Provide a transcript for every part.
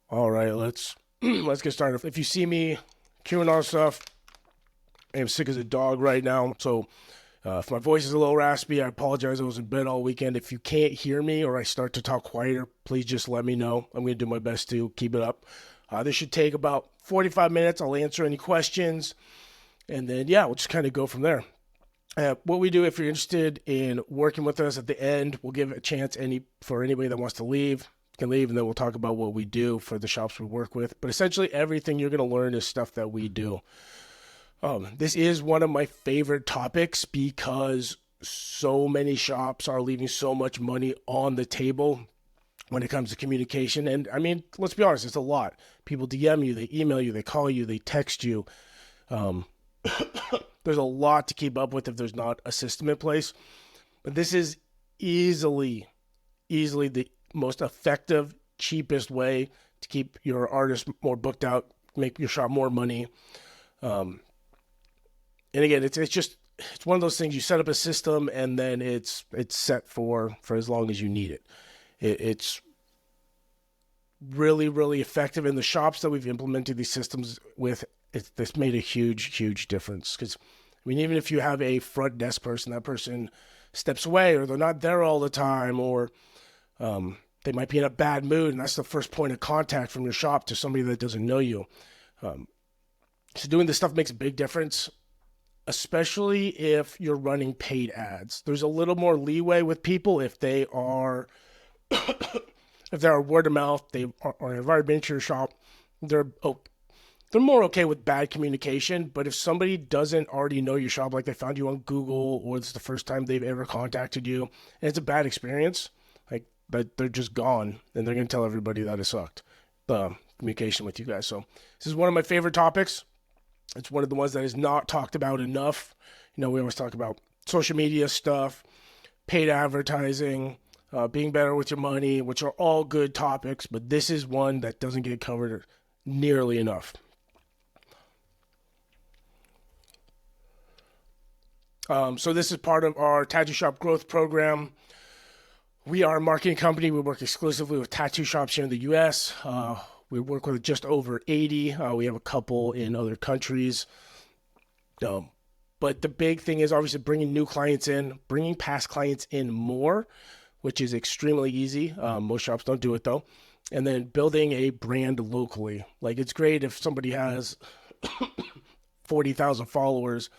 All right, let's let's get started. If you see me queuing on stuff, I'm sick as a dog right now. So if my voice is a little raspy, I apologize. I was in bed all weekend. If you can't hear me or I start to talk quieter, please just let me know. I'm going to do my best to keep it up. This should take about 45 minutes. I'll answer any questions. And then, yeah, we'll just kind of go from there. What we do, if you're interested in working with us at the end, we'll give a chance for anybody that wants to leave can leave, and then we'll talk about what we do for the shops we work with. But essentially, everything you're going to learn is stuff that we do. This is one of my favorite topics because so many shops are leaving so much money on the table when it comes to communication. And I mean, let's be honest, it's a lot. People DM you, they email you, they call you, they text you. Um, there's a lot to keep up with if there's not a system in place. But this is easily the most effective, cheapest way to keep your artist more booked out, make your shop more money. And again, it's one of those things. You set up a system and then it's set for as long as you need it. It's really effective in the shops that we've implemented these systems with. This made a huge difference because I mean, even if you have a front desk person, that person steps away or they're not there all the time, or they might be in a bad mood, and that's the first point of contact from your shop to somebody that doesn't know you. So doing this stuff makes a big difference, especially if you're running paid ads. There's a little more leeway with people if they are if they're word of mouth, they are have already been to your shop, they're more okay with bad communication. But if somebody doesn't already know your shop, like they found you on Google or it's the first time they've ever contacted you, and it's a bad experience, like, but they're just gone and they're going to tell everybody that it sucked, the communication with you guys. So this is one of my favorite topics. It's one of the ones that is not talked about enough. You know, we always talk about social media stuff, paid advertising, being better with your money, which are all good topics, but this is one that doesn't get covered nearly enough. So this is part of our tattoo shop growth program. We are a marketing company. We work exclusively with tattoo shops here in the U.S. We work with just over 80. We have a couple in other countries. But the big thing is obviously bringing new clients in, bringing past clients in more, which is extremely easy. Most shops don't do it though. And then building a brand locally. Like, it's great if somebody has 40,000 followers,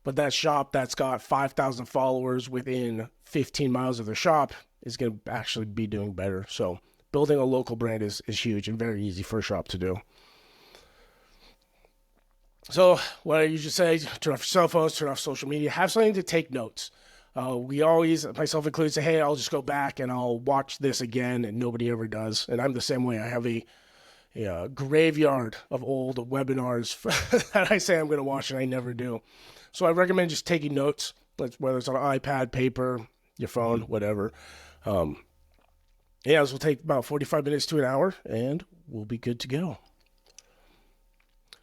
but that shop that's got 5,000 followers within 15 miles of their shop is going to actually be doing better. So building a local brand is huge and very easy for a shop to do. So what I usually say, turn off your cell phones, turn off social media, have something to take notes. We always, myself included, say, hey, I'll just go back and I'll watch this again, and nobody ever does. And I'm the same way. I have a graveyard of old webinars that I say I'm going to watch and I never do. So I recommend just taking notes, whether it's on an iPad, paper, your phone, whatever. This will take about 45 minutes to an hour, and we'll be good to go.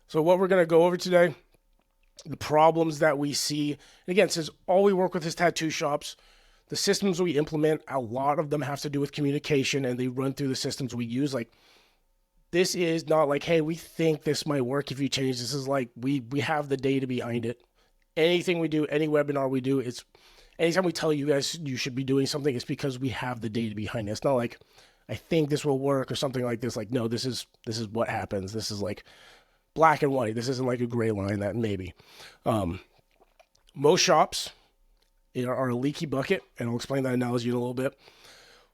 So what we're going to go over today, the problems that we see. And again, since all we work with is tattoo shops, the systems we implement, a lot of them have to do with communication, and they run through the systems we use. Like, this is not like, hey, we think this might work if you change. This is like, we have the data behind it. Anything we do, any webinar we do, it's anytime we tell you guys you should be doing something, it's because we have the data behind it. It's not like, I think this will work or something like this. Like, no, this is what happens. This is like black and white. This isn't like a gray line that maybe. Most shops are a leaky bucket, and I'll explain that analogy in a little bit.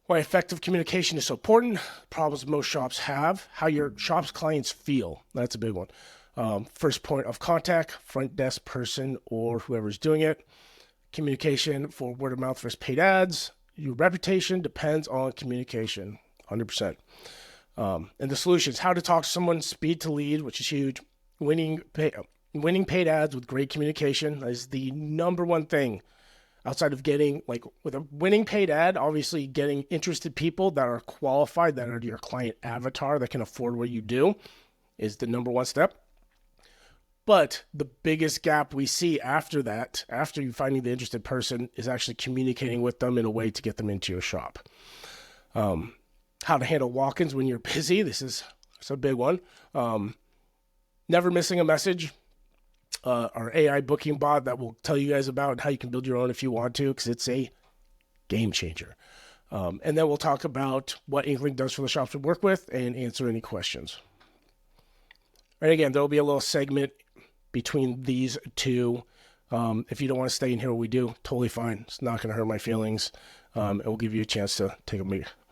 Why effective communication is so important, problems most shops have, how your shop's clients feel. That's a big one. First point of contact, front desk person or whoever's doing it. Communication for word of mouth versus paid ads. Your reputation depends on communication, 100%. And the solutions, how to talk to someone, speed to lead, which is huge. Winning paid ads with great communication is the number one thing. Outside of getting, like, with a winning paid ad, obviously getting interested people that are qualified, that are your client avatar, that can afford what you do, is the number one step. But the biggest gap we see after that, after you finding the interested person, is actually communicating with them in a way to get them into your shop. How to handle walk-ins when you're busy. This is It's a big one. Never missing a message. Our AI booking bot that will tell you guys about how you can build your own if you want to, because it's a game changer. And then we'll talk about what Inklink does for the shops we work with and answer any questions. And again, there'll be a little segment between these two. If you don't want to stay and hear what we do, totally fine. It's not going to hurt my feelings. It will give you a chance to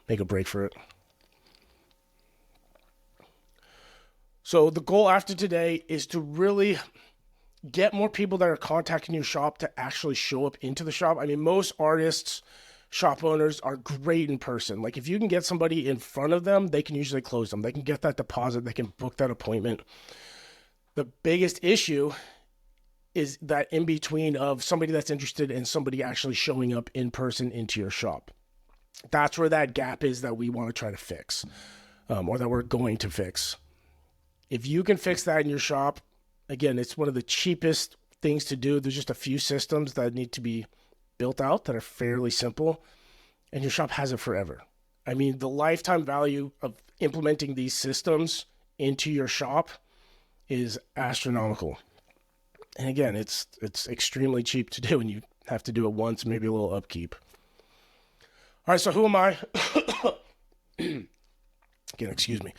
make a break for it. So the goal after today is to really get more people that are contacting your shop to actually show up into the shop. I mean, most artists, shop owners are great in person. Like if you can get somebody in front of them, they can usually close them. They can get that deposit. They can book that appointment. The biggest issue is that in between of somebody that's interested and somebody actually showing up in person into your shop. That's where that gap is that we want to try to fix, or that we're going to fix. If you can fix that in your shop, again, it's one of the cheapest things to do. There's just a few systems that need to be built out that are fairly simple, and your shop has it forever. I mean, the lifetime value of implementing these systems into your shop is astronomical. And again, it's extremely cheap to do, and you have to do it once, maybe a little upkeep. All right, so who am I? Again, excuse me.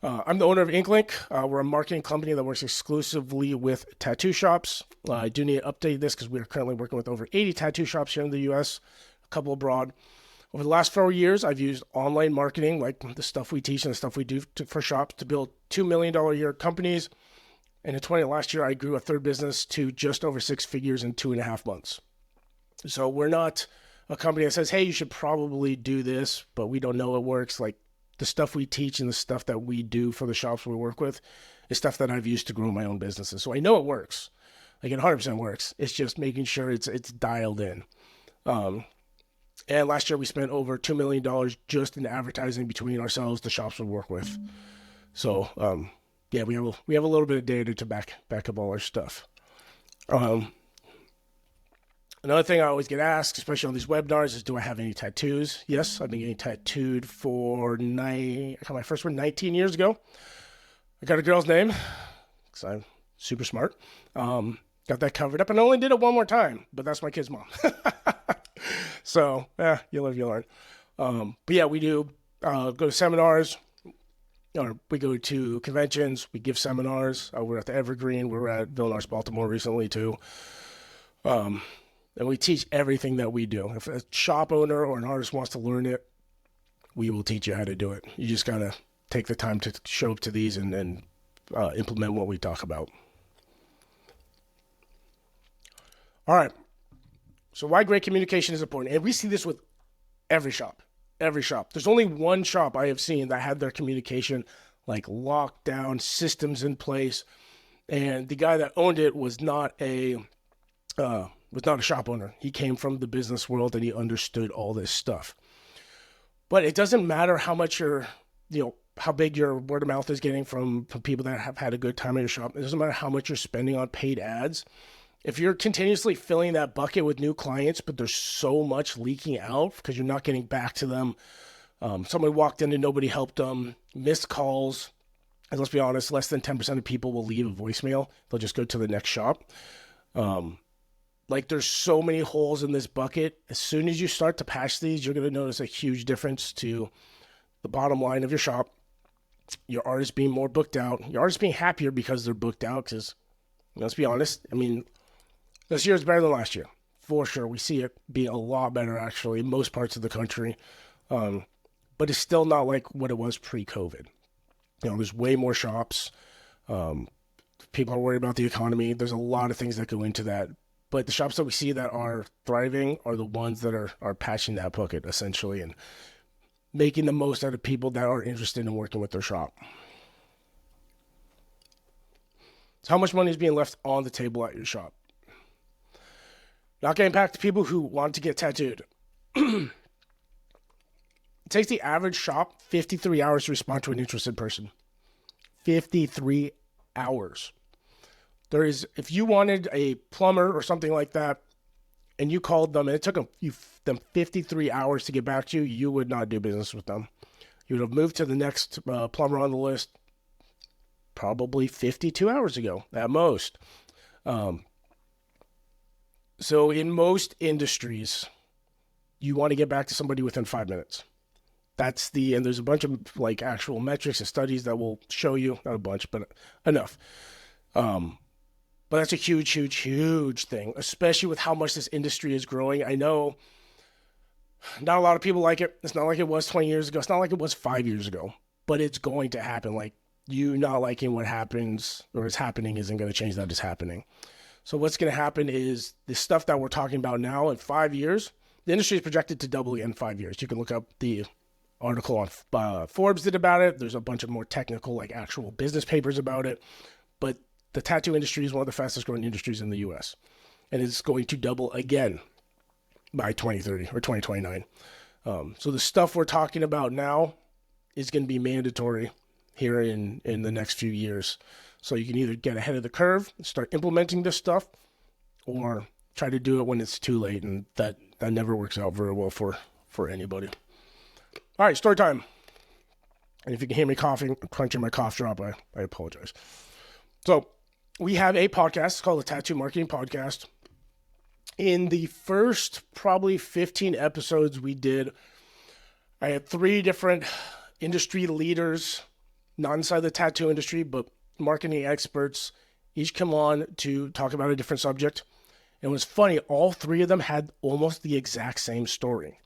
I'm the owner of Inklink. We're a marketing company that works exclusively with tattoo shops. I do need to update this because we are currently working with over 80 tattoo shops here in the U.S., a couple abroad. Over the last 4 years, I've used online marketing, like the stuff we teach and the stuff we do for shops, to build $2 million a year companies. And in last year, I grew a third business to just over 6 figures in 2.5 months. So we're not a company that says, hey, you should probably do this, but we don't know it works. Like, the stuff we teach and the stuff that we do for the shops we work with is stuff that I've used to grow my own businesses. So I know it works. Like, it 100% works. It's just making sure it's dialed in. And last year we spent over $2 million just in advertising between ourselves, the shops we work with. So, yeah, we have a little bit of data to back up all our stuff. Another thing I always get asked, especially on these webinars, is do I have any tattoos? Yes, I've been getting tattooed I got my first one 19 years ago. I got a girl's name because I'm super smart. Got that covered up, and I only did it one more time, but that's my kid's mom. So, you live, you learn. But yeah, we do go to seminars, or we go to conventions, we give seminars. We're at the Evergreen, we're at Villanar's Baltimore recently too. And we teach everything that we do. If a shop owner or an artist wants to learn it, we will teach you how to do it. You just got to take the time to show up to these and implement what we talk about. All right. So why great communication is important. And we see this with every shop. Every shop. There's only one shop I have seen that had their communication like locked down, systems in place. And the guy that owned it was not a shop owner. He came from the business world and he understood all this stuff. But it doesn't matter how much how big your word of mouth is getting from people that have had a good time at your shop. It doesn't matter how much you're spending on paid ads. If you're continuously filling that bucket with new clients, but there's so much leaking out because you're not getting back to them. Someone walked in and nobody helped them, missed calls. And let's be honest, less than 10% of people will leave a voicemail. They'll just go to the next shop. Like, there's so many holes in this bucket. As soon as you start to patch these, you're going to notice a huge difference to the bottom line of your shop. Your artists being more booked out. Your artists being happier because they're booked out. Because, let's be honest, I mean, this year is better than last year. For sure. We see it being a lot better, actually, in most parts of the country. But it's still not like what it was pre-COVID. There's way more shops. People are worried about the economy. There's a lot of things that go into that. But the shops that we see that are thriving are the ones that are patching that bucket, essentially, and making the most out of people that are interested in working with their shop. So how much money is being left on the table at your shop? Not getting back to people who want to get tattooed. It takes the average shop 53 hours to respond to an interested person. 53 hours. If you wanted a plumber or something like that, and you called them and it took them 53 hours to get back to you, you would not do business with them. You would have moved to the next plumber on the list, probably 52 hours ago at most. So in most industries, you want to get back to somebody within 5 minutes. And there's a bunch of like actual metrics and studies that will show you, not a bunch, but enough. But that's a huge, huge, huge thing, especially with how much this industry is growing. I know not a lot of people like it. It's not like it was 20 years ago. It's not like it was 5 years ago, but it's going to happen. Like, you not liking what happens or is happening isn't going to change that it's happening. So what's going to happen is the stuff that we're talking about now in 5 years, the industry is projected to double in 5 years. You can look up the article on Forbes did about it. There's a bunch of more technical, like actual business papers about it. But the tattoo industry is one of the fastest growing industries in the US. And it's going to double again by 2030 or 2029. So the stuff we're talking about now is going to be mandatory here in the next few years. So you can either get ahead of the curve and start implementing this stuff, or try to do it when it's too late. And that never works out very well for anybody. All right, story time. And if you can hear me coughing, crunching my cough drop, I apologize. So we have a podcast called the Tattoo Marketing Podcast. In the first probably 15 episodes we did, I had 3 different industry leaders, not inside the tattoo industry, but marketing experts, each come on to talk about a different subject. And it was funny, all 3 of them had almost the exact same story.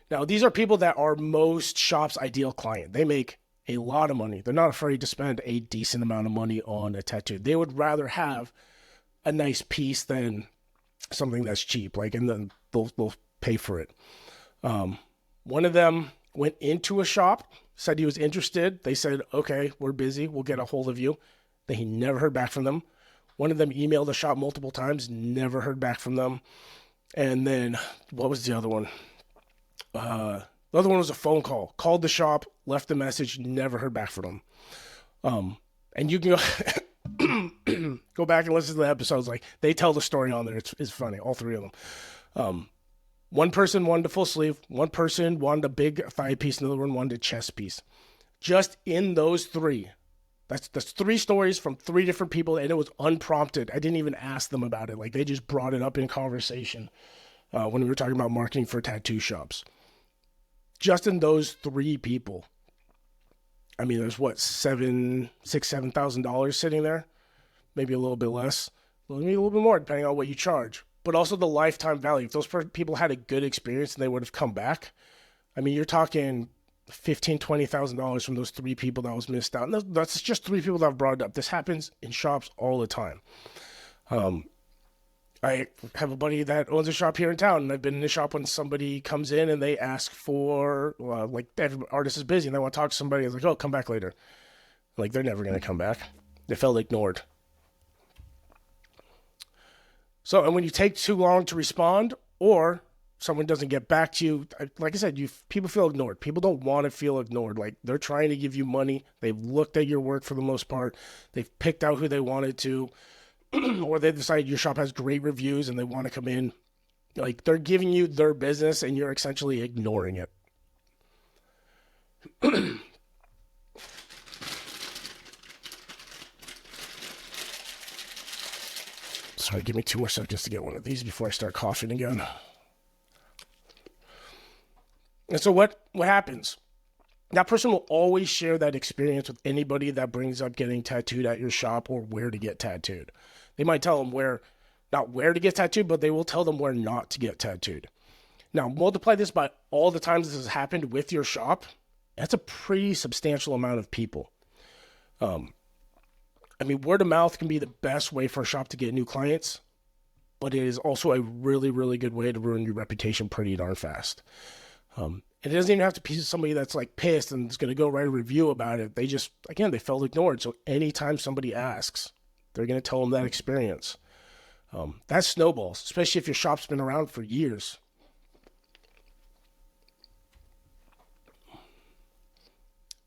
Now, these are people that are most shops' ideal client. They make a lot of money. They're not afraid to spend a decent amount of money on a tattoo. They would rather have a nice piece than something that's cheap, like, and then they'll pay for it. One of them went into a shop, said he was interested. They said, okay, we're busy. We'll get a hold of you. Then he never heard back from them. One of them emailed the shop multiple times, never heard back from them. And then what was the other one? The other one was a phone call. Called the shop, left the message, never heard back from them. And you can go back and listen to the episodes. Like, they tell the story on there. It's funny, all 3 of them. One person wanted a full sleeve. One person wanted a big thigh piece. Another one wanted a chest piece. Just in those 3. That's 3 stories from 3 different people, and it was unprompted. I didn't even ask them about it. Like, they just brought it up in conversation when we were talking about marketing for tattoo shops. Just in those 3 people, I mean, there's what, $7,000 sitting there, maybe a little bit less, maybe a little bit more, depending on what you charge. But also the lifetime value. If those people had a good experience and they would have come back, I mean, you're talking $15,000, $20,000 from those 3 people that was missed out. And that's just 3 people that I've brought up. This happens in shops all the time. I have a buddy that owns a shop here in town, and I've been in the shop when somebody comes in and they ask for, like, every artist is busy and they want to talk to somebody. I was like, oh, come back later. Like, they're never going to come back. They felt ignored. So, and when you take too long to respond, or someone doesn't get back to you, like I said, people feel ignored. People don't want to feel ignored. Like, they're trying to give you money. They've looked at your work for the most part. They've picked out who they wanted to. Or they decide your shop has great reviews and they want to come in. Like, they're giving you their business and you're essentially ignoring it. Sorry, give me 2 more seconds to get one of these before I start coughing again. And so what happens? That person will always share that experience with anybody that brings up getting tattooed at your shop or where to get tattooed. They might tell them not where to get tattooed, but they will tell them where not to get tattooed. Now, multiply this by all the times this has happened with your shop. That's a pretty substantial amount of people. I mean, word of mouth can be the best way for a shop to get new clients, but it is also a really, really good way to ruin your reputation pretty darn fast. And it doesn't even have to be somebody that's like pissed and is going to go write a review about it. They just, again, they felt ignored. So anytime somebody asks, they're going to tell them that experience. That snowballs, especially if your shop's been around for years.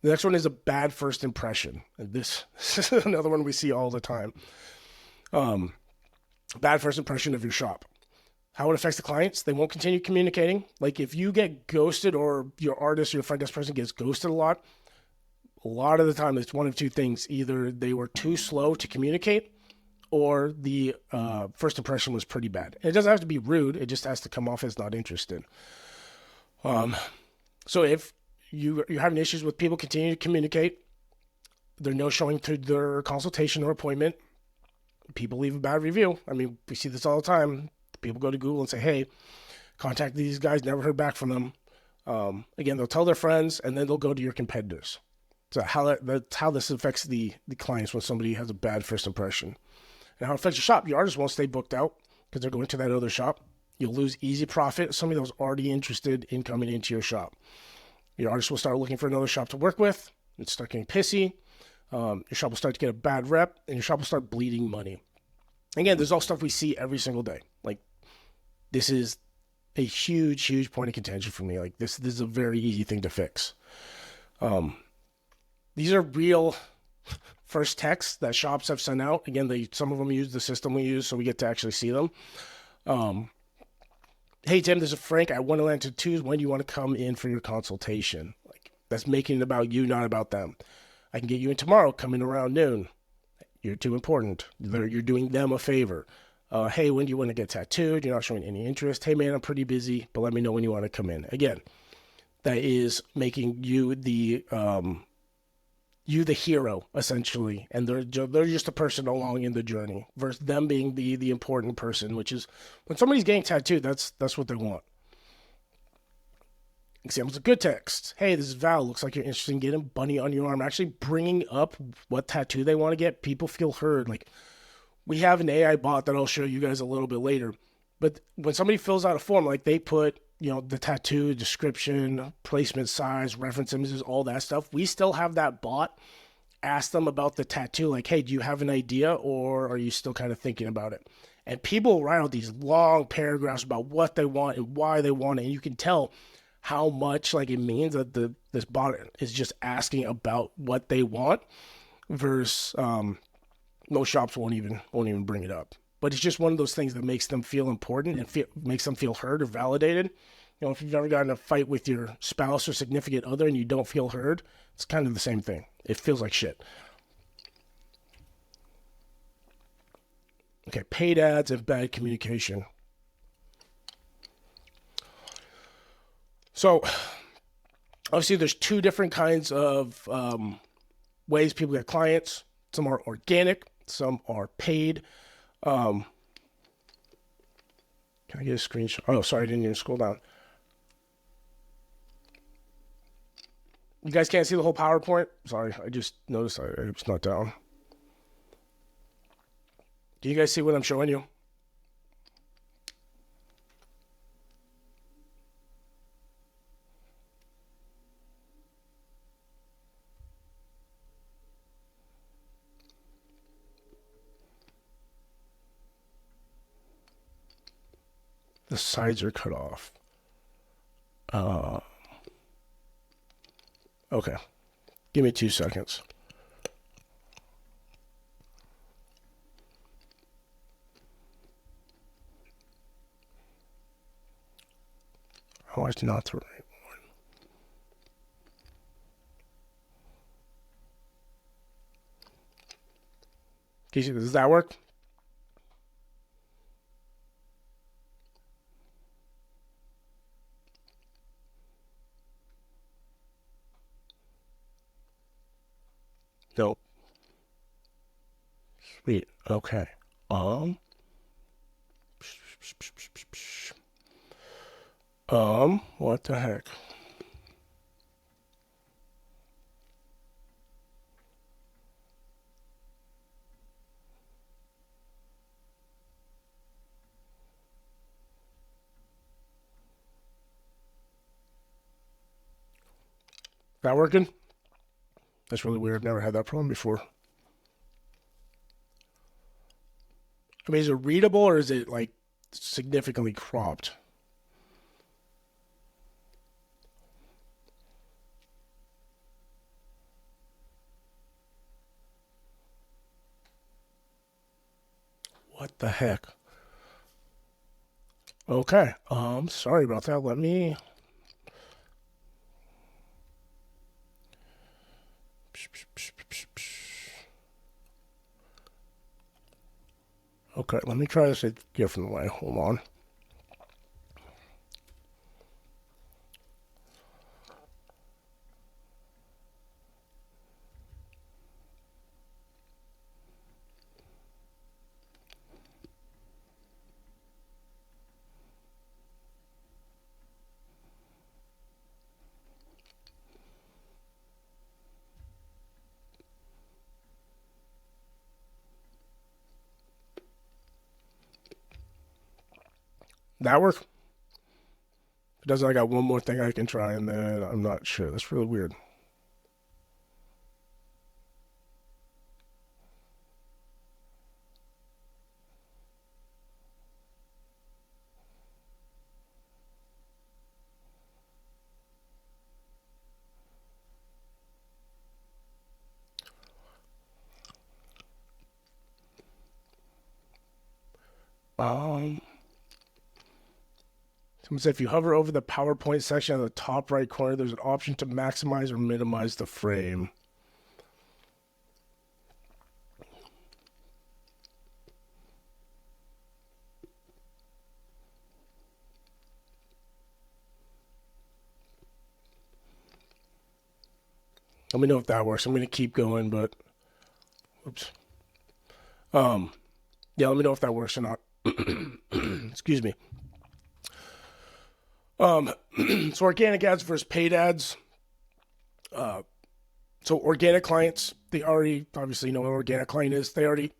The next one is a bad first impression. And this is another one we see all the time. Bad first impression of your shop. How it affects the clients, they won't continue communicating. Like, if you get ghosted or your artist or your front desk person gets ghosted a lot a lot of the time it's one of two things. Either they were too slow to communicate, or the first impression was pretty bad. And it doesn't have to be rude. It just has to come off as not interested. So if you're having issues with people continuing to communicate, they're no showing to their consultation or appointment, people leave a bad review. I mean, we see this all the time. People go to Google and say, hey, contact these guys, never heard back from them. Again, they'll tell their friends, and then they'll go to your competitors. So that's how this affects the clients when somebody has a bad first impression. And how it affects your shop. Your artists won't stay booked out because they're going to that other shop. You'll lose easy profit. Somebody that was already interested in coming into your shop. Your artist will start looking for another shop to work with. It's start getting pissy. Your shop will start to get a bad rep, and your shop will start bleeding money. Again, there's all stuff we see every single day. Like, this is a huge, huge point of contention for me. Like, this is a very easy thing to fix. These are real first texts that shops have sent out. Again, some of them use the system we use, so we get to actually see them. Hey, Tim, this is Frank. I want to land tattoos. When do you want to come in for your consultation? Like, that's making it about you, not about them. I can get you in tomorrow, come in around noon. You're too important. You're doing them a favor. Hey, when do you want to get tattooed? You're not showing any interest. Hey, man, I'm pretty busy, but let me know when you want to come in. Again, that is making you the hero, essentially, and they're just a person along in the journey versus them being the important person, which is when somebody's getting tattooed, that's what they want. Examples of good text. Hey, this is Val. Looks like you're interested in getting a bunny on your arm. Actually bringing up what tattoo they want to get. People feel heard. Like, we have an AI bot that I'll show you guys a little bit later. But when somebody fills out a form, like they put, the tattoo description, placement, size, reference images, all that stuff, we still have that bot ask them about the tattoo. Like, hey, do you have an idea, or are you still kind of thinking about it? And people write out these long paragraphs about what they want and why they want it. And you can tell how much it means that this bot is just asking about what they want versus most shops won't even bring it up. But it's just one of those things that makes them feel important and makes them feel heard or validated. If you've ever gotten in a fight with your spouse or significant other and you don't feel heard, it's kind of the same thing. It feels like shit. Okay, paid ads and bad communication. So, obviously, there's two different kinds of ways people get clients. Some are organic, some are paid. Can I get a screenshot? Oh, sorry, I didn't even scroll down. You guys can't see the whole PowerPoint? Sorry, I just noticed it's not down. Do you guys see what I'm showing you? The sides are cut off. Okay. Give me 2 seconds. Oh, it's not the right one. Casey, does that work? Nope. Sweet. Okay. What the heck? That working? That's really weird. I've never had that problem before. I mean, is it readable or is it significantly cropped? What the heck? Okay. Sorry about that. Let me. Okay, let me try this a different way. Hold on. That work? If it doesn't, I got one more thing I can try, and then I'm not sure. That's really weird. Um, Someone said if you hover over the PowerPoint section on the top right corner, there's an option to maximize or minimize the frame. Let me know if that works. I'm going to keep going, but oops. Yeah, let me know if that works or not. Excuse me. So organic ads versus paid ads. So organic clients, they already obviously know what an organic client is. They already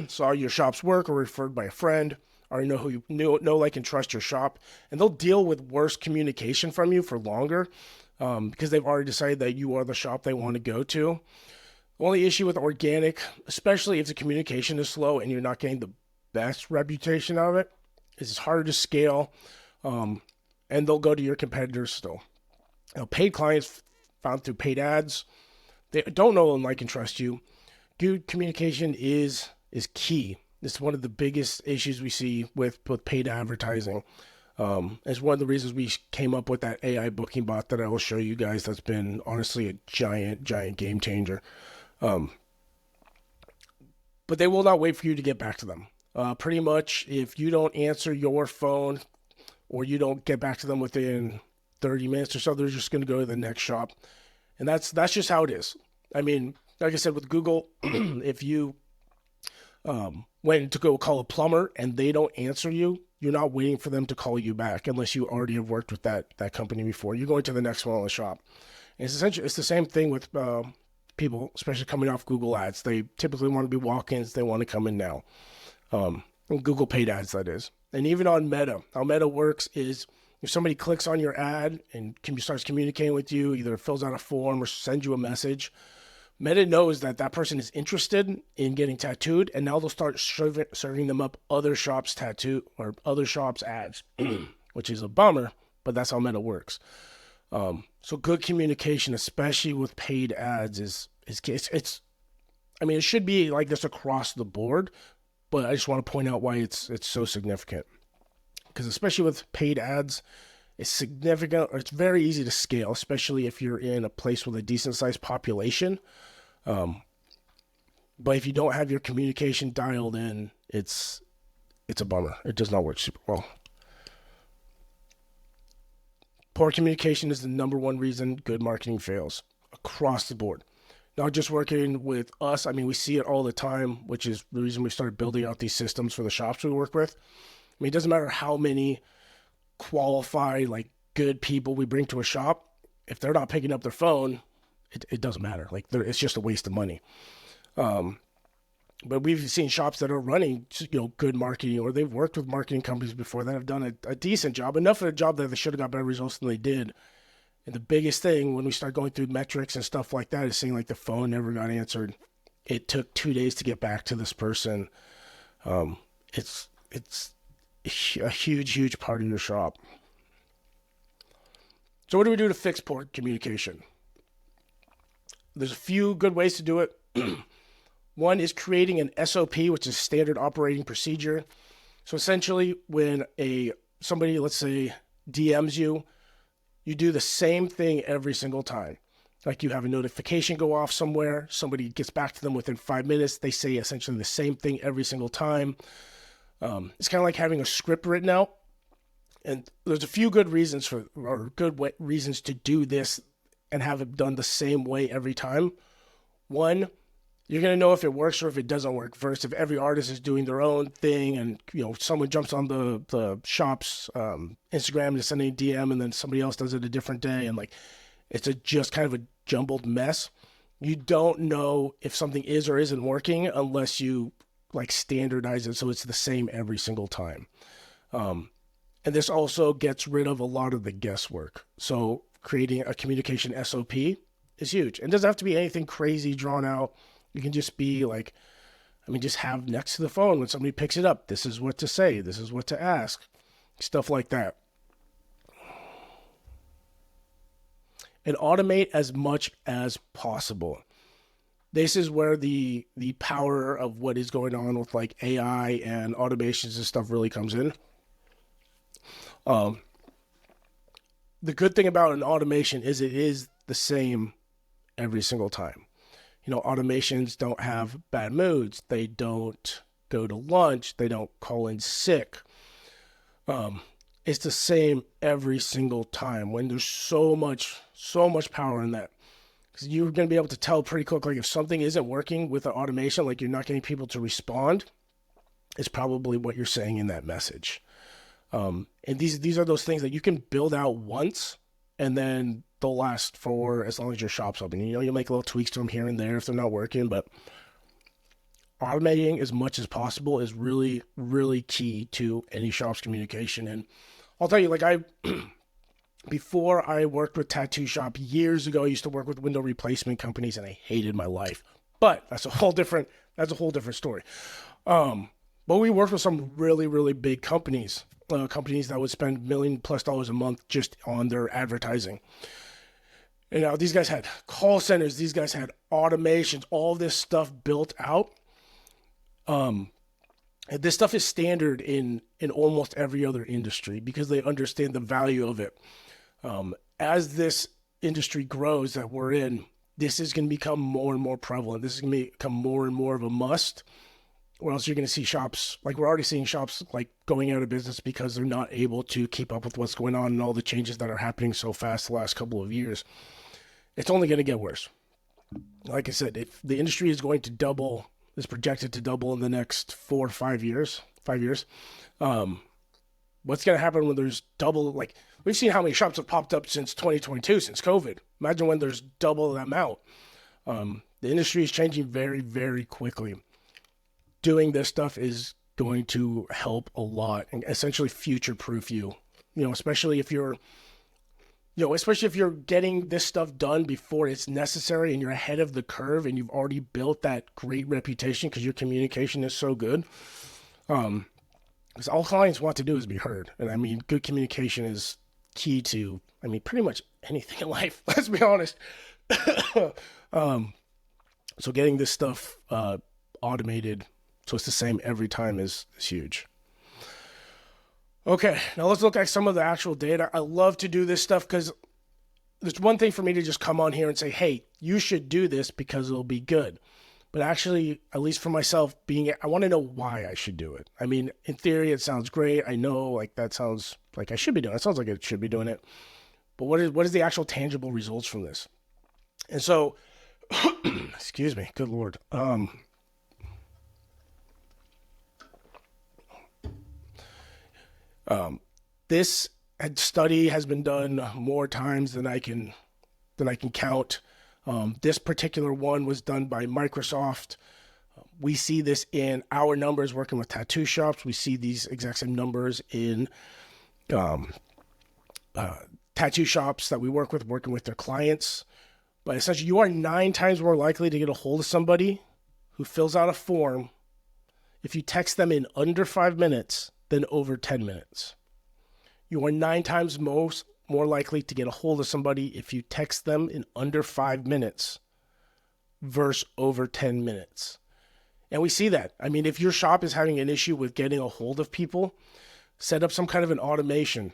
saw your shop's work or referred by a friend. Already know who you know, like, and trust your shop, and they'll deal with worse communication from you for longer because they've already decided that you are the shop they want to go to. The only issue with organic, especially if the communication is slow and you're not getting the best reputation out of it, is it's harder to scale, and they'll go to your competitors still. Now, paid clients found through paid ads, they don't know and like and trust you. Good communication is key. It's one of the biggest issues we see with paid advertising. It's one of the reasons we came up with that AI booking bot that I will show you guys. That's been honestly a giant game changer. But they will not wait for you to get back to them. Pretty much, if you don't answer your phone or you don't get back to them within 30 minutes or so, they're just going to go to the next shop. And that's just how it is. I mean, like I said, with Google, if you went to go call a plumber and they don't answer you, you're not waiting for them to call you back unless you already have worked with that company before. You're going to the next one on the shop. And it's essentially, it's the same thing with people, especially coming off Google ads. They typically want to be walk-ins. They want to come in now. Google paid ads, that is. And even on Meta, how Meta works is if somebody clicks on your ad and starts communicating with you, either fills out a form or sends you a message, Meta knows that person is interested in getting tattooed, and now they'll start serving them up other shops' tattoo or other shops' ads, which is a bummer, but that's how Meta works. So good communication, especially with paid ads, is I mean, it should be like this across the board, but I just want to point out why it's so significant. Because especially with paid ads, it's significant, or it's very easy to scale, especially if you're in a place with a decent sized population. But if you don't have your communication dialed in, it's a bummer. It does not work super well. Poor communication is the number one reason good marketing fails across the board. Not just working with us. I mean, we see it all the time, which is the reason we started building out these systems for the shops we work with. I mean, it doesn't matter how many qualified, like, good people we bring to a shop. If they're not picking up their phone, it doesn't matter. Like, it's just a waste of money. But we've seen shops that are running, good marketing, or they've worked with marketing companies before that have done a decent job, enough of a job that they should have got better results than they did. And the biggest thing when we start going through metrics and stuff like that is seeing like the phone never got answered. It took 2 days to get back to this person. It's a huge part of your shop. So what do we do to fix poor communication? There's a few good ways to do it. One is creating an SOP, which is standard operating procedure. So essentially, when somebody, let's say, DMs you, you do the same thing every single time. Like you have a notification go off somewhere, somebody gets back to them within 5 minutes. They say essentially the same thing every single time. It's kind of like having a script written out. And there's a few good reasons reasons to do this and have it done the same way every time. One, you're going to know if it works or if it doesn't work, versus if every artist is doing their own thing and, someone jumps on the shop's Instagram to send a DM and then somebody else does it a different day. And it's just kind of a jumbled mess. You don't know if something is or isn't working unless you standardize it so it's the same every single time. And this also gets rid of a lot of the guesswork. So creating a communication SOP is huge. And it doesn't have to be anything crazy drawn out. You can just be just have next to the phone when somebody picks it up, this is what to say, this is what to ask, stuff like that. And automate as much as possible. This is where the power of what is going on with AI and automations and stuff really comes in. The good thing about an automation is it is the same every single time. Automations don't have bad moods. They don't go to lunch. They don't call in sick. It's the same every single time when there's so much power in that. Because you're going to be able to tell pretty quickly if something isn't working with an automation, you're not getting people to respond, it's probably what you're saying in that message. And these are those things that you can build out once and then they'll last for as long as your shop's open. You'll make little tweaks to them here and there if they're not working, but automating as much as possible is really, really key to any shop's communication. And I'll tell you, before I worked with Tattoo Shop years ago, I used to work with window replacement companies and I hated my life, but that's a whole different story. But we worked with some really, really big companies that would spend $1 million+ a month just on their advertising. These guys had call centers, these guys had automations, all this stuff built out. And this stuff is standard in almost every other industry because they understand the value of it. As this industry grows that we're in, this is going to become more and more prevalent. This is going to become more and more of a must. Or else you're going to see shops, we're already seeing shops going out of business because they're not able to keep up with what's going on and all the changes that are happening so fast the last couple of years. It's only going to get worse. Like I said, if the industry is going to double, is projected to double in the next 4 or 5 years, what's going to happen when there's double, we've seen how many shops have popped up since 2022, since COVID. Imagine when there's double that amount. The industry is changing very, very quickly. Doing this stuff is going to help a lot and essentially future-proof you, especially if you're getting this stuff done before it's necessary and you're ahead of the curve and you've already built that great reputation because your communication is so good. Because all clients want to do is be heard. And good communication is key to, pretty much anything in life, let's be honest. So getting this stuff automated so it's the same every time is huge. Okay, now let's look at some of the actual data. I love to do this stuff because there's one thing for me to just come on here and say, hey, you should do this because it'll be good. But actually, at least for myself, I want to know why I should do it. In theory, it sounds great. I know that sounds like I should be doing it. It sounds like I should be doing it. But what is the actual tangible results from this? And so, excuse me, good Lord. This study has been done more times than I can count. This particular one was done by Microsoft. We see this in our numbers working with tattoo shops. We see these exact same numbers in tattoo shops that we work with, working with their clients. But essentially, you are 9 times more likely to get a hold of somebody who fills out a form if you text them in under 5 minutes than over 10 minutes. You are 9 times more likely to get a hold of somebody if you text them in under 5 minutes versus over 10 minutes. And we see that. If your shop is having an issue with getting a hold of people, set up some kind of an automation.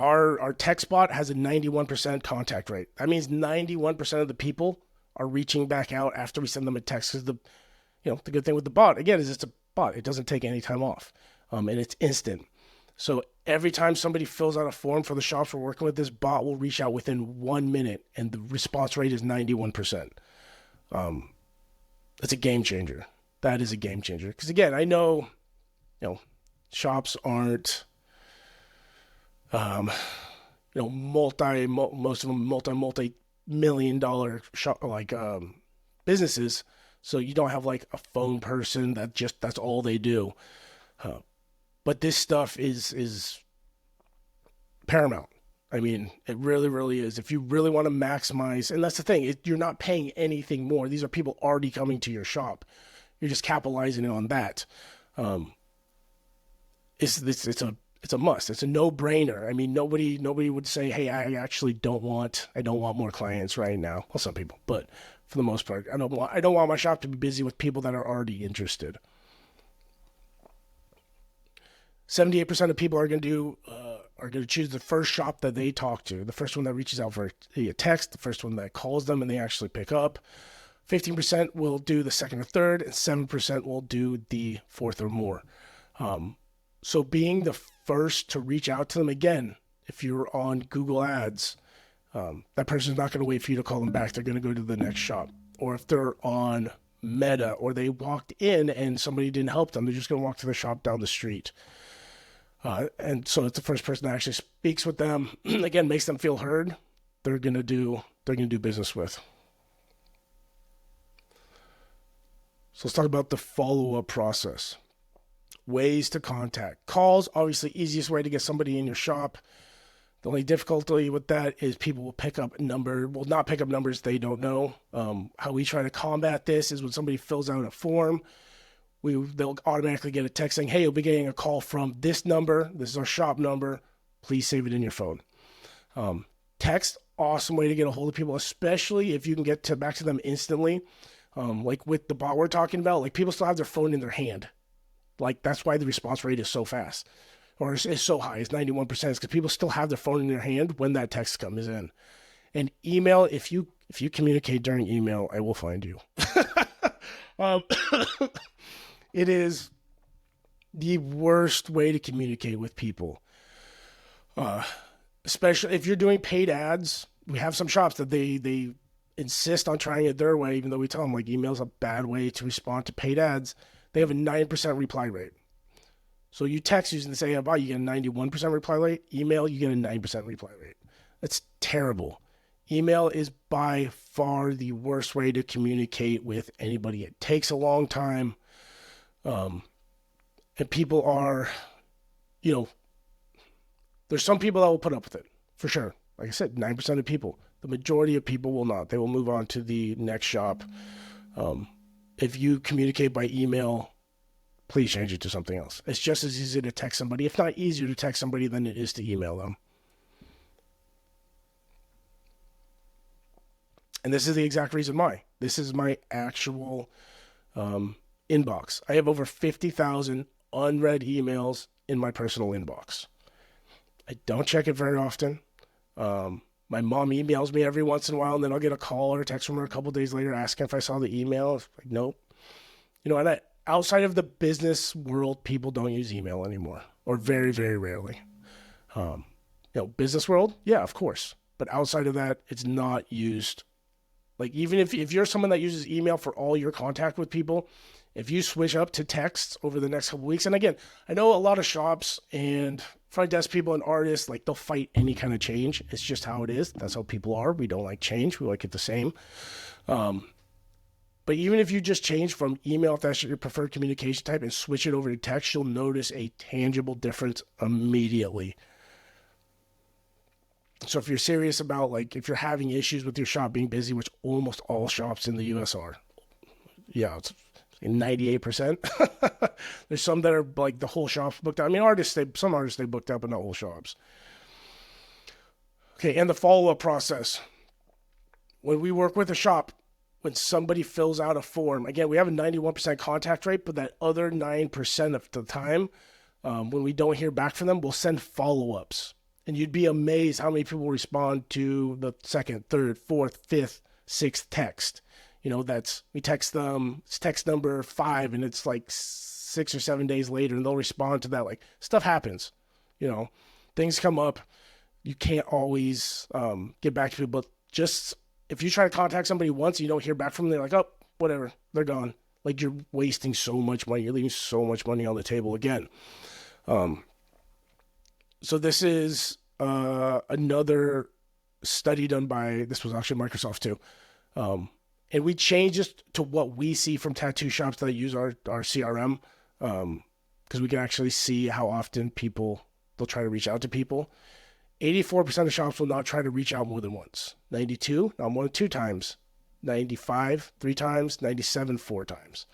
Our text bot has a 91% contact rate. That means 91% of the people are reaching back out after we send them a text. Because the good thing with the bot, again, is it's a bot. It doesn't take any time off, and it's instant. So every time somebody fills out a form for the shops we're working with, this bot will reach out within 1 minute, and the response rate is 91%. That's a game changer. That is a game changer. Because again, I know, shops aren't, most of them multi-million dollar shop businesses. So you don't have like a phone person that's all they do. But this stuff is paramount. I mean, it really, really is. If you really want to maximize, and that's the thing, you're not paying anything more. These are people already coming to your shop. You're just capitalizing on that. It's a must. It's a no-brainer. I mean, nobody would say, "Hey, I don't want more clients right now." Well, some people, but for the most part, I don't want my shop to be busy with people that are already interested. 78% of people are going to choose the first shop that they talk to, the first one that reaches out via text, the first one that calls them and they actually pick up. 15% will do the second or third, and 7% will do the fourth or more. So being the first to reach out to them, again, if you're on Google Ads, that person's not going to wait for you to call them back. They're going to go to the next shop. Or if they're on Meta, or they walked in and somebody didn't help them, they're just going to walk to the shop down the street. And so it's the first person that actually speaks with them, again, makes them feel heard, they're going to do business with. So let's talk about the follow-up process. Ways to contact. Calls, obviously, easiest way to get somebody in your shop. The only difficulty with that is people will not pick up numbers they don't know. How we try to combat this is when somebody fills out a form, they'll automatically get a text saying, "Hey, you'll be getting a call from this number. This is our shop number. Please save it in your phone." Text, awesome way to get a hold of people, especially if you can get back to them instantly. Like with the bot we're talking about, like people still have their phone in their hand. Like that's why the response rate is so fast, or is so high. It's 91%, because people still have their phone in their hand when that text comes in. And email, if you communicate during email, I will find you. It is the worst way to communicate with people. Especially if you're doing paid ads. We have some shops that they insist on trying it their way, even though we tell them like email's a bad way to respond to paid ads. They have a 9% reply rate. So you text using the say, "Oh, you get a 91% reply rate." Email, you get a 9% reply rate. That's terrible. Email is by far the worst way to communicate with anybody. It takes a long time. And people are, there's some people that will put up with it, for sure. Like I said, 9% of people. The majority of people will not. They will move on to the next shop. If you communicate by email, please change it to something else. It's just as easy to text somebody, if not easier to text somebody than it is to email them. And this is the exact reason why. This is my actual inbox. I have over 50,000 unread emails in my personal inbox. I don't check it very often. My mom emails me every once in a while, and then I'll get a call or a text from her a couple days later asking if I saw the email. It's like, nope. And outside of the business world, people don't use email anymore, or very, very rarely. Business world, yeah, of course. But outside of that, it's not used. Like, even if you're someone that uses email for all your contact with people, if you switch up to texts over the next couple of weeks, and again, I know a lot of shops and front desk people and artists, like, they'll fight any kind of change. It's just how it is. That's how people are. We don't like change. We like it the same. But even if you just change from email, if that's your preferred communication type, and switch it over to text, you'll notice a tangible difference immediately. So if you're serious about, like, if you're having issues with your shop being busy, which almost all shops in the U.S. are, yeah, it's 98%. There's some that are like the whole shop's booked out. I mean, some artists they booked out, but not whole shops. Okay, and the follow-up process. When we work with a shop, when somebody fills out a form, again, we have a 91% contact rate, but that other 9% of the time, when we don't hear back from them, we'll send follow-ups. And you'd be amazed how many people respond to the second, third, fourth, fifth, sixth text. We text them, it's text number 5, and it's like 6 or 7 days later, and they'll respond to that. Like, stuff happens, things come up. You can't always get back to people, but just if you try to contact somebody once and you don't hear back from them, they're like, oh, whatever, they're gone. Like, you're wasting so much money. You're leaving so much money on the table again. So this is another study done by, this was actually Microsoft too. And we changed it to what we see from tattoo shops that use our CRM, because we can actually see how often they'll try to reach out to people. 84% of shops will not try to reach out more than once. 92, not more than 2 times. 95, 3 times. 97, 4 times.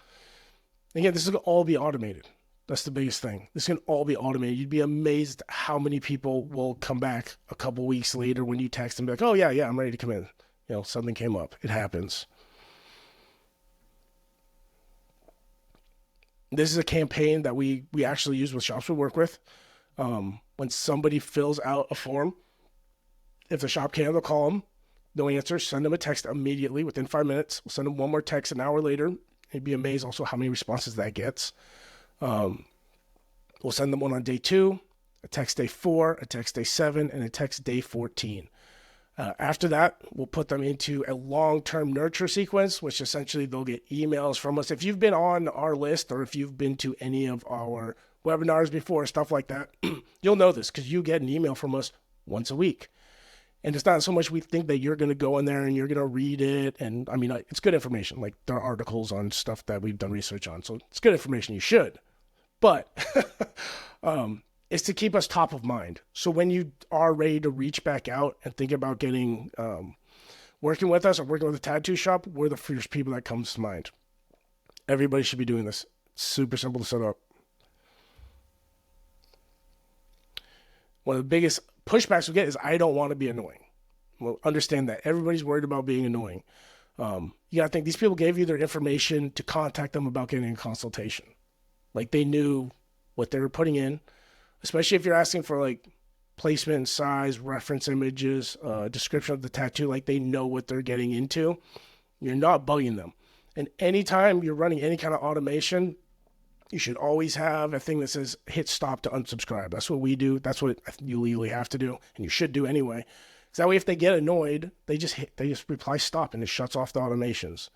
Again, this is going to all be automated. That's the biggest thing. This can all be automated. You'd be amazed how many people will come back a couple weeks later when you text them, be like, oh, yeah, I'm ready to come in. Something came up. It happens. This is a campaign that we actually use with shops we work with. When somebody fills out a form, if the shop can, they'll call them. No answer, send them a text immediately within 5 minutes. We'll send them one more text an hour later. You'd be amazed also how many responses that gets. We'll send them one on day 2, a text day 4, a text day 7, and a text day 14. After that, we'll put them into a long-term nurture sequence, which essentially they'll get emails from us. If you've been on our list or if you've been to any of our webinars before, stuff like that, you'll know this because you get an email from us once a week. And it's not so much we think that you're going to go in there and you're going to read it. And I mean, it's good information. Like, there are articles on stuff that we've done research on. So it's good information. You should. But it's to keep us top of mind. So when you are ready to reach back out and think about getting, working with us or working with a tattoo shop, we're the first people that comes to mind. Everybody should be doing this. It's super simple to set up. One of the biggest pushbacks we get is, I don't want to be annoying. Well, understand that. Everybody's worried about being annoying. You got to think, these people gave you their information to contact them about getting a consultation. Like, they knew what they were putting in, especially if you're asking for like placement, size, reference images, description of the tattoo. Like, they know what they're getting into. You're not bugging them. And anytime you're running any kind of automation, you should always have a thing that says hit stop to unsubscribe. That's what we do. That's what you legally have to do, and you should do anyway. So that way, if they get annoyed, they just reply stop, and it shuts off the automations.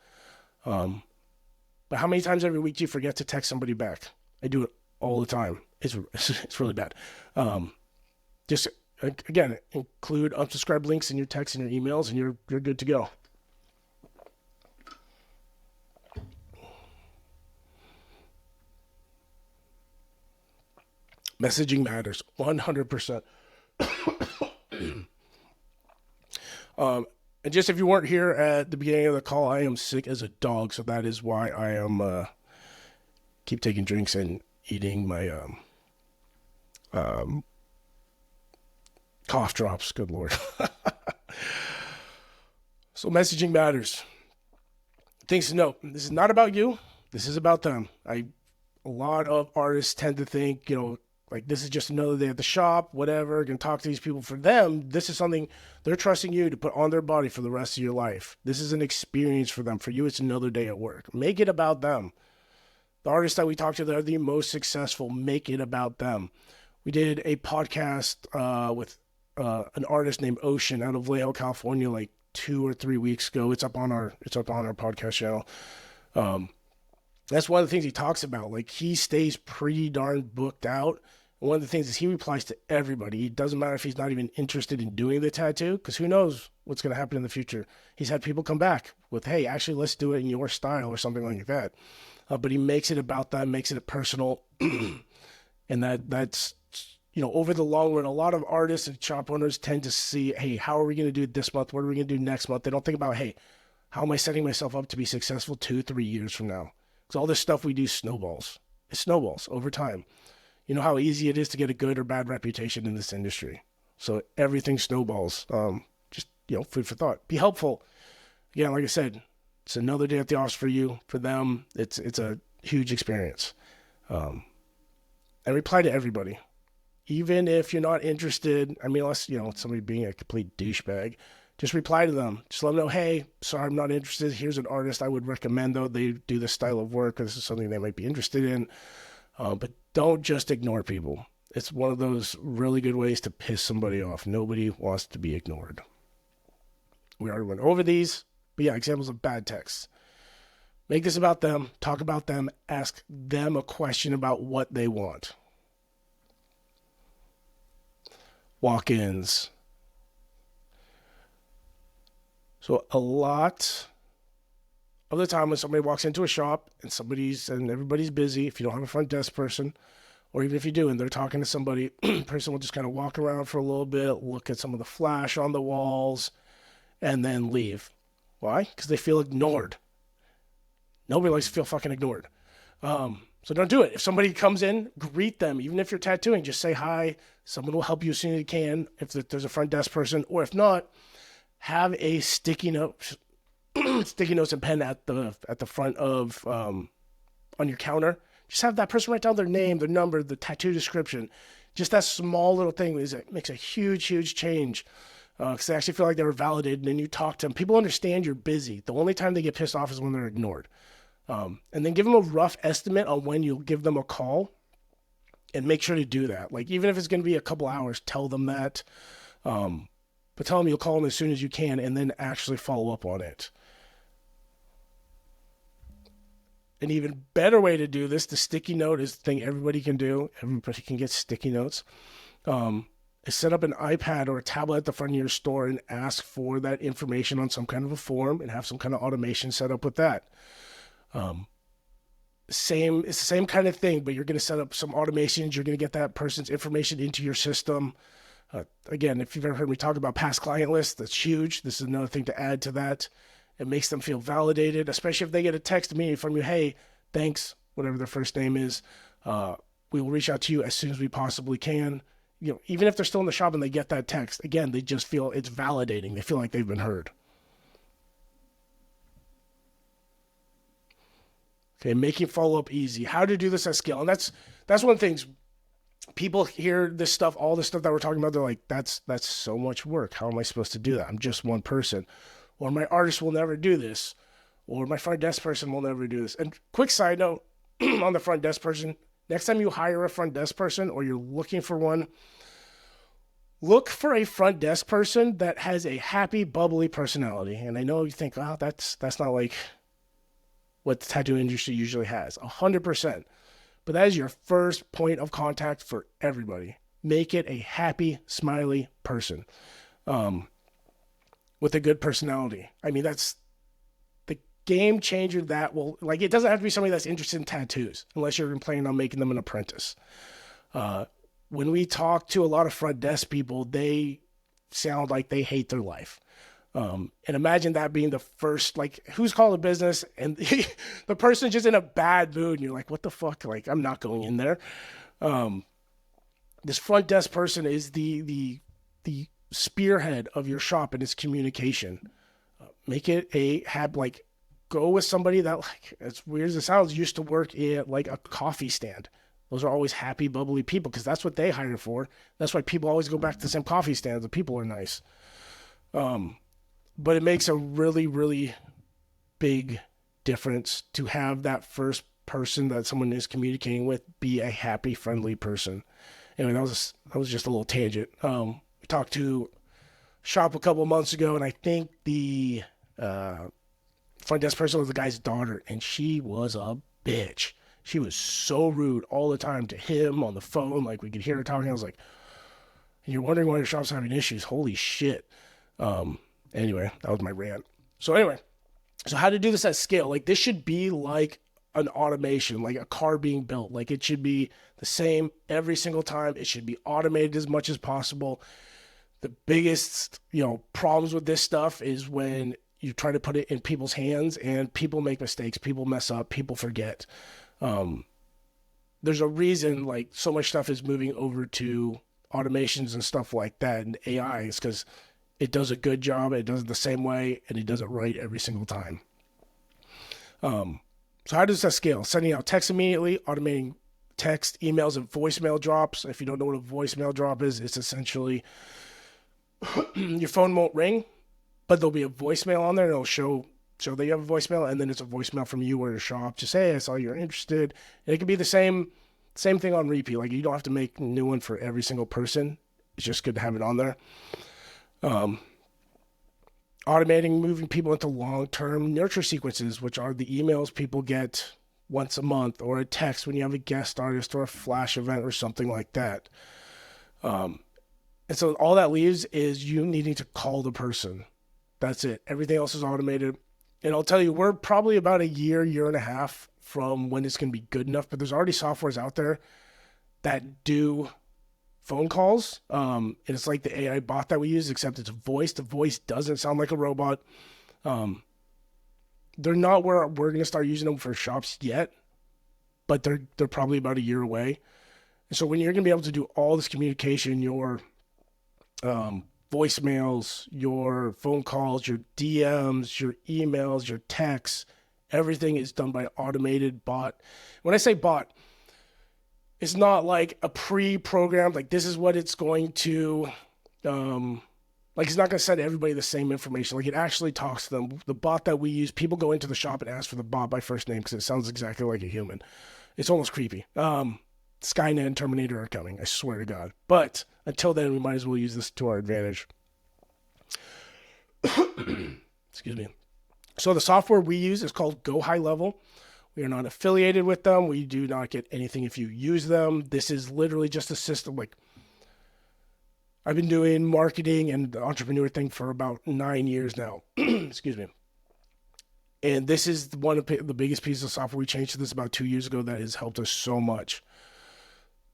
But how many times every week do you forget to text somebody back? I do it all the time. It's really bad. Just again, include unsubscribe links in your texts and your emails, and you're good to go. Messaging matters 100%. And just if you weren't here at the beginning of the call, I am sick as a dog, so that is why I am keep taking drinks and eating my cough drops. Good Lord. So messaging matters. Things to note. This is not about you. This is about them. A lot of artists tend to think, like, this is just another day at the shop, whatever, can talk to these people. For them, this is something they're trusting you to put on their body for the rest of your life. This is an experience for them. For you, it's another day at work. Make it about them. The artists that we talk to that are the most successful, make it about them. We did a podcast with an artist named Ocean out of Vallejo, California, like 2 or 3 weeks ago. It's up on our podcast channel. That's one of the things he talks about. Like, he stays pretty darn booked out. One of the things is he replies to everybody. It doesn't matter if he's not even interested in doing the tattoo, because who knows what's going to happen in the future. He's had people come back with, hey, actually, let's do it in your style or something like that. But he makes it about that, makes it personal. And that's, over the long run, a lot of artists and shop owners tend to see, hey, how are we going to do it this month? What are we going to do next month? They don't think about, hey, how am I setting myself up to be successful 2-3 years from now? Because all this stuff we do snowballs. It snowballs over time. You know how easy it is to get a good or bad reputation in this industry. So everything snowballs. Just, food for thought. Be helpful. Again, like I said, it's another day at the office for you. For them, it's a huge experience. And reply to everybody. Even if you're not interested, I mean, unless, somebody being a complete douchebag, just reply to them. Just let them know, hey, sorry, I'm not interested. Here's an artist I would recommend, though. They do this style of work, or this is something they might be interested in. But don't just ignore people. It's one of those really good ways to piss somebody off. Nobody wants to be ignored. We already went over these, but yeah, examples of bad texts. Make this about them, talk about them, ask them a question about what they want. Walk-ins. So a lot of the time when somebody walks into a shop and everybody's busy, if you don't have a front desk person, or even if you do and they're talking to somebody, person will just kind of walk around for a little bit, look at some of the flash on the walls, and then leave. Why? Because they feel ignored. Nobody likes to feel fucking ignored. So don't do it. If somebody comes in, greet them. Even if you're tattooing, just say hi. Someone will help you as soon as you can if there's a front desk person. Or if not, have a sticky notes and pen at the front of on your counter. Just have that person write down their name, their number, the tattoo description. Just that small little thing makes a huge, huge change. Because they actually feel like they were validated, and then you talk to them. People understand you're busy. The only time they get pissed off is when they're ignored. And then give them a rough estimate on when you'll give them a call, and make sure to do that. Like, even if it's going to be a couple hours, tell them that. But tell them you'll call them as soon as you can, and then actually follow up on it. An even better way to do this, the sticky note is the thing everybody can do. Everybody can get sticky notes. Is set up an iPad or a tablet at the front of your store and ask for that information on some kind of a form and have some kind of automation set up with that. It's the same kind of thing, but you're going to set up some automations. You're going to get that person's information into your system. Again, if you've ever heard me talk about past client lists, that's huge. This is another thing to add to that. It makes them feel validated, especially if they get a text immediately from you. Hey, thanks, whatever their first name is. We will reach out to you as soon as we possibly can. Even if they're still in the shop and they get that text, again, they just feel it's validating. They feel like they've been heard. Okay, making follow-up easy. How to do this at scale. And that's one of the things. People hear this stuff, all this stuff that we're talking about, they're like, that's so much work. How am I supposed to do that? I'm just one person. Or my artist will never do this. Or my front desk person will never do this. And quick side note on the front desk person, next time you hire a front desk person or you're looking for one, look for a front desk person that has a happy, bubbly personality. And I know you think, oh, that's not like what the tattoo industry usually has. 100%. But that is your first point of contact for everybody. Make it a happy, smiley person with a good personality. I mean, that's the game changer that will, like, it doesn't have to be somebody that's interested in tattoos unless you're planning on making them an apprentice. When we talk to a lot of front desk people, they sound like they hate their life. And imagine that being the first, like, who's calling a business and the person's just in a bad mood and you're like, what the fuck? Like, I'm not going in there. This front desk person is the spearhead of your shop and its communication. Make it go with somebody that, like, as weird as it sounds, used to work at like a coffee stand. Those are always happy, bubbly people because that's what they hire for. That's why people always go back to the same coffee stands. The people are nice. But it makes a really, really big difference to have that first person that someone is communicating with be a happy, friendly person. Anyway, that was just a little tangent. We talked to a shop a couple of months ago, and I think the front desk person was the guy's daughter, and she was a bitch. She was so rude all the time to him on the phone. Like, we could hear her talking. I was like, you're wondering why your shop's having issues. Holy shit. Anyway, that was my rant. So how to do this at scale? Like, this should be like an automation, like a car being built. Like, it should be the same every single time. It should be automated as much as possible. The biggest, problems with this stuff is when you try to put it in people's hands and people make mistakes, people mess up, people forget. There's a reason, like, so much stuff is moving over to automations and stuff like that and AI is because it does a good job, it does it the same way, and it does it right every single time. So how does that scale? Sending out text immediately, automating text, emails, and voicemail drops. If you don't know what a voicemail drop is, it's essentially your phone won't ring, but there'll be a voicemail on there, and it'll show that you have a voicemail, and then it's a voicemail from you or your shop. Just, hey, I saw you're interested. And it can be the same thing on repeat. Like, you don't have to make a new one for every single person. It's just good to have it on there. Automating moving people into long-term nurture sequences, which are the emails people get once a month, or a text when you have a guest artist or a flash event or something like that. And so all that leaves is you needing to call the person. That's it. Everything else is automated. And I'll tell you, we're probably about a year and a half from when it's going to be good enough, but there's already softwares out there that do phone calls. And it's like the AI bot that we use, except it's voice. The voice doesn't sound like a robot. They're not where we're going to start using them for shops yet, but they're probably about a year away. And so when you're going to be able to do all this communication, your voicemails, your phone calls, your DMs, your emails, your texts, everything is done by automated bot. When I say bot, it's not like a pre-programmed, like this is what it's going to, like it's not going to send everybody the same information. Like it actually talks to them. The bot that we use, people go into the shop and ask for the bot by first name because it sounds exactly like a human. It's almost creepy. Skynet and Terminator are coming, I swear to God. But until then, we might as well use this to our advantage. Excuse me. So the software we use is called Go High Level. We are not affiliated with them. We do not get anything if you use them. This is literally just a system. Like, I've been doing marketing and the entrepreneur thing for about 9 years now. Excuse me. And this is one of the biggest pieces of software we changed to this about 2 years ago that has helped us so much.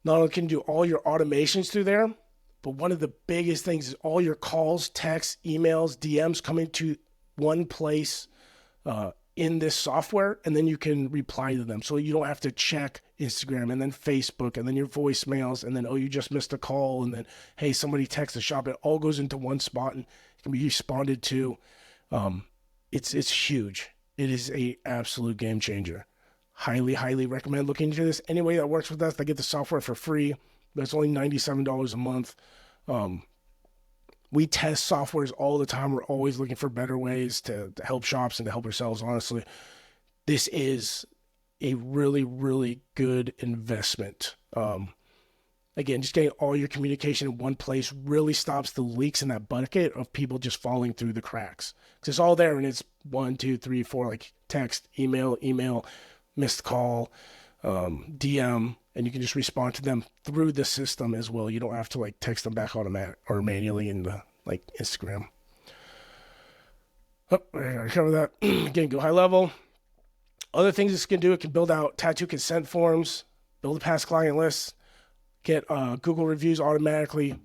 Not only can you do all your automations through there, but one of the biggest things is all your calls, texts, emails, DMs coming to one place in this software, and then you can reply to them. So you don't have to check Instagram and then Facebook and then your voicemails and then, oh, you just missed a call and then, hey, somebody texted the shop. It all goes into one spot and can be responded to. It's huge. It is a absolute game changer. Highly, highly recommend looking into this. Anybody that works with us, they get the software for free. That's only $97 a month. We test softwares all the time. We're always looking for better ways to help shops and to help ourselves, honestly. This is a really, really good investment. Again, just getting all your communication in one place really stops the leaks in that bucket of people just falling through the cracks. Because it's all there and it's 1, 2, 3, 4, like text, email, missed call, DM, and you can just respond to them through the system as well. You don't have to like text them back automatic or manually in the, like Instagram. Oh, I cover that. Again, Go High Level. Other things this can do, it can build out tattoo consent forms, build a past client list, get Google reviews automatically,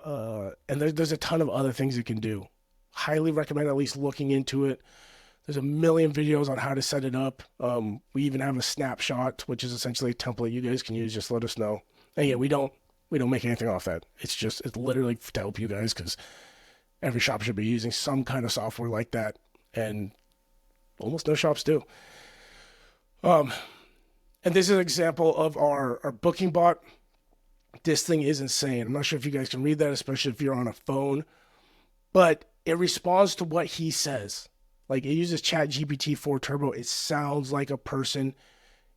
and there's a ton of other things it can do. Highly recommend at least looking into it. There's a million videos on how to set it up. We even have a snapshot, which is essentially a template you guys can use. Just let us know. And yeah, we don't make anything off that. It's literally to help you guys because every shop should be using some kind of software like that, and almost no shops do. And this is an example of our booking bot. This thing is insane. I'm not sure if you guys can read that, especially if you're on a phone, but it responds to what he says. Like, it uses ChatGPT 4 Turbo. It sounds like a person.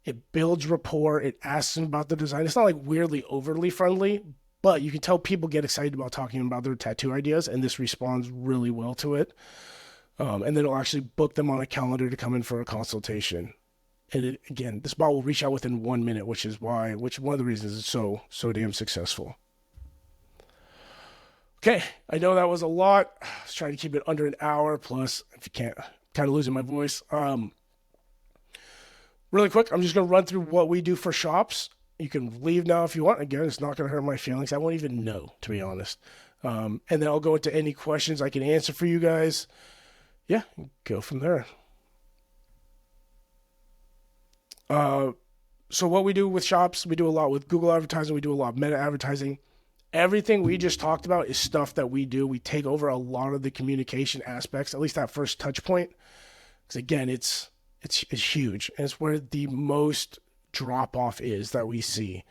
It builds rapport. It asks them about the design. It's not like weirdly overly friendly, but you can tell people get excited about talking about their tattoo ideas, and this responds really well to it. And then it'll actually book them on a calendar to come in for a consultation. And again, this bot will reach out within 1 minute, which is one of the reasons it's so damn successful. Okay, I know that was a lot. I was trying to keep it under an hour. Plus, if you can't, kind of losing my voice. Really quick, I'm just going to run through what we do for shops. You can leave now if you want. Again, it's not going to hurt my feelings. I won't even know, to be honest. And then I'll go into any questions I can answer for you guys. Yeah, go from there. So what we do with shops, we do a lot with Google advertising. We do a lot of meta advertising. Everything we just talked about is stuff that we do. We take over a lot of the communication aspects, at least that first touch point. Because again, it's huge. And it's where the most drop off is that we see.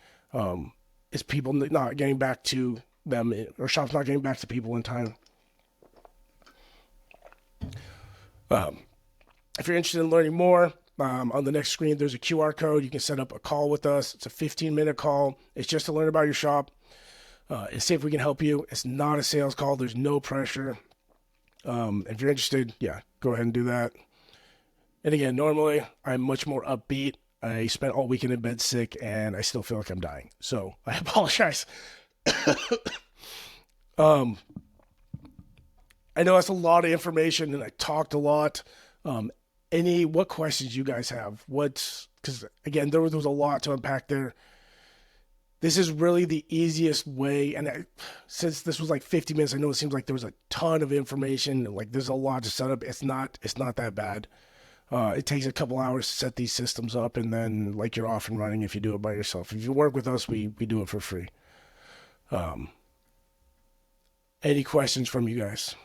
Is people not getting back to them, or shops not getting back to people in time. If you're interested in learning more, on the next screen, there's a QR code. You can set up a call with us. It's a 15-minute call. It's just to learn about your shop and see if we can help you. It's not a sales call. There's no pressure. If you're interested, yeah, go ahead and do that. And again, normally I'm much more upbeat. I spent all weekend in bed sick, and I still feel like I'm dying. So I apologize. I know that's a lot of information, and I talked a lot. What questions you guys have? Because again, there was a lot to unpack there. This is really the easiest way, and since this was like 50 minutes, I know it seems like there was a ton of information. Like there's a lot to set up. It's not that bad. It takes a couple hours to set these systems up, and then like you're off and running if you do it by yourself. If you work with us, we do it for free. Any questions from you guys?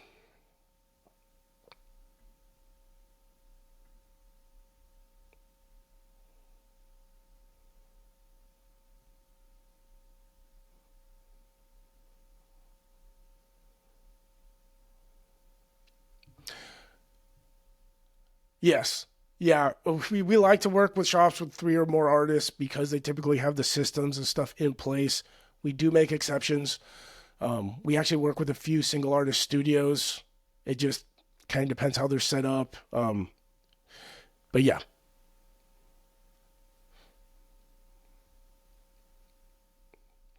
Yes. Yeah. We like to work with shops with 3 or more artists because they typically have the systems and stuff in place. We do make exceptions. We actually work with a few single artist studios. It just kind of depends how they're set up. But yeah.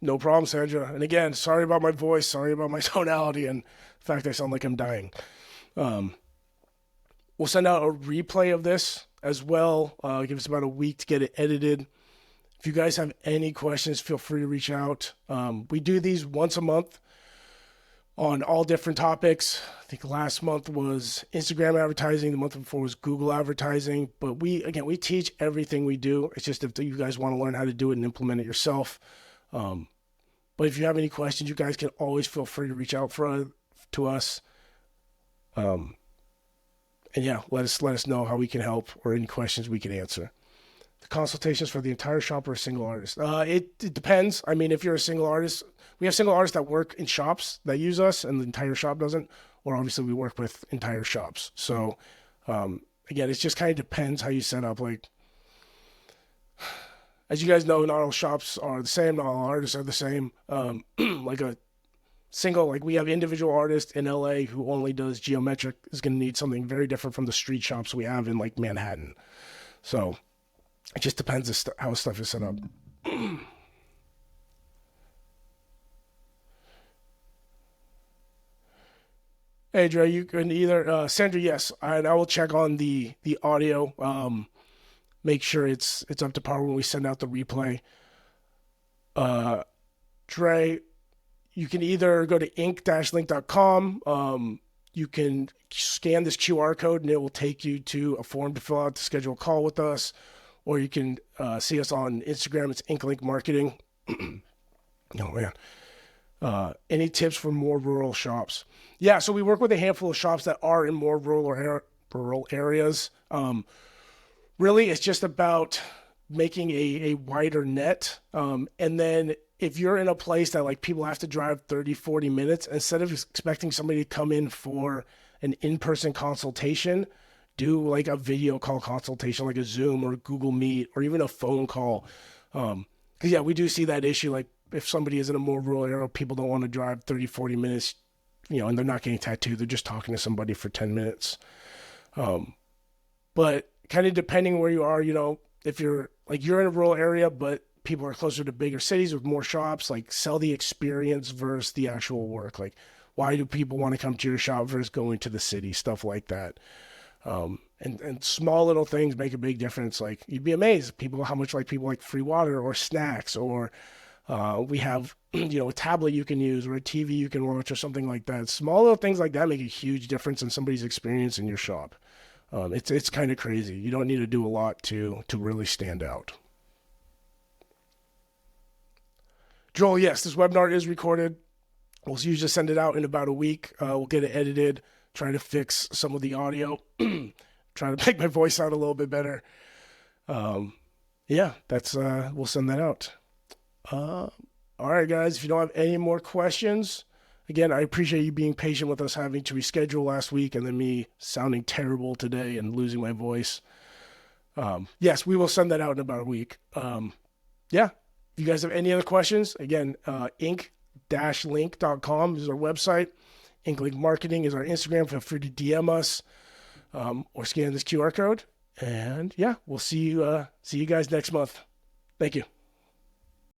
No problem, Sandra. And again, sorry about my voice. Sorry about my tonality and the fact I sound like I'm dying. Um, we'll send out a replay of this as well. Give us about a week to get it edited. If you guys have any questions, feel free to reach out. We do these once a month on all different topics. I think last month was Instagram advertising. The month before was Google advertising. But we teach everything we do. It's just if you guys want to learn how to do it and implement it yourself. But if you have any questions, you guys can always feel free to reach out to us. And yeah, let us know how we can help or any questions we can answer. The consultations for the entire shop or a single artist. It depends. I mean, if you're a single artist, we have single artists that work in shops that use us and the entire shop doesn't, or obviously we work with entire shops. So, again, it just kind of depends how you set up. Like, as you guys know, not all shops are the same. Not all artists are the same. Like we have individual artists in LA who only does geometric is going to need something very different from the street shops we have in like Manhattan. So it just depends how stuff is set up. Hey, Dre, you can either Sandra, yes, and I will check on the audio. Make sure it's up to par when we send out the replay. Dre, you can either go to ink-link.com. You can scan this QR code and it will take you to a form to fill out to schedule a call with us. Or you can see us on Instagram. It's InkLink Marketing. Oh, man. Any tips for more rural shops? Yeah, so we work with a handful of shops that are in more rural areas. Really, it's just about making a wider net. And then if you're in a place that like people have to drive 30, 40 minutes, instead of expecting somebody to come in for an in-person consultation, do like a video call consultation, like a Zoom or Google Meet, or even a phone call. Because yeah, we do see that issue. Like if somebody is in a more rural area, people don't want to drive 30, 40 minutes, and they're not getting tattooed. They're just talking to somebody for 10 minutes. But kind of depending where you are, if you're in a rural area, but people are closer to bigger cities with more shops, like sell the experience versus the actual work. Like, why do people want to come to your shop versus going to the city? Stuff like that. And small little things make a big difference. Like you'd be amazed how much people like free water or snacks, or we have a tablet you can use or a TV you can watch or something like that. Small little things like that make a huge difference in somebody's experience in your shop. It's kind of crazy. You don't need to do a lot to really stand out. Joel, yes, this webinar is recorded. We'll usually send it out in about a week. We'll get it edited, try to fix some of the audio, try to make my voice sound a little bit better. Yeah, that's we'll send that out. All right, guys. If you don't have any more questions, again, I appreciate you being patient with us having to reschedule last week and then me sounding terrible today and losing my voice. Yes, we will send that out in about a week. Yeah. If you guys have any other questions, again, ink-link.com is our website. InkLink Marketing is our Instagram. Feel free to DM us or scan this QR code. And yeah, we'll see you guys next month. Thank you.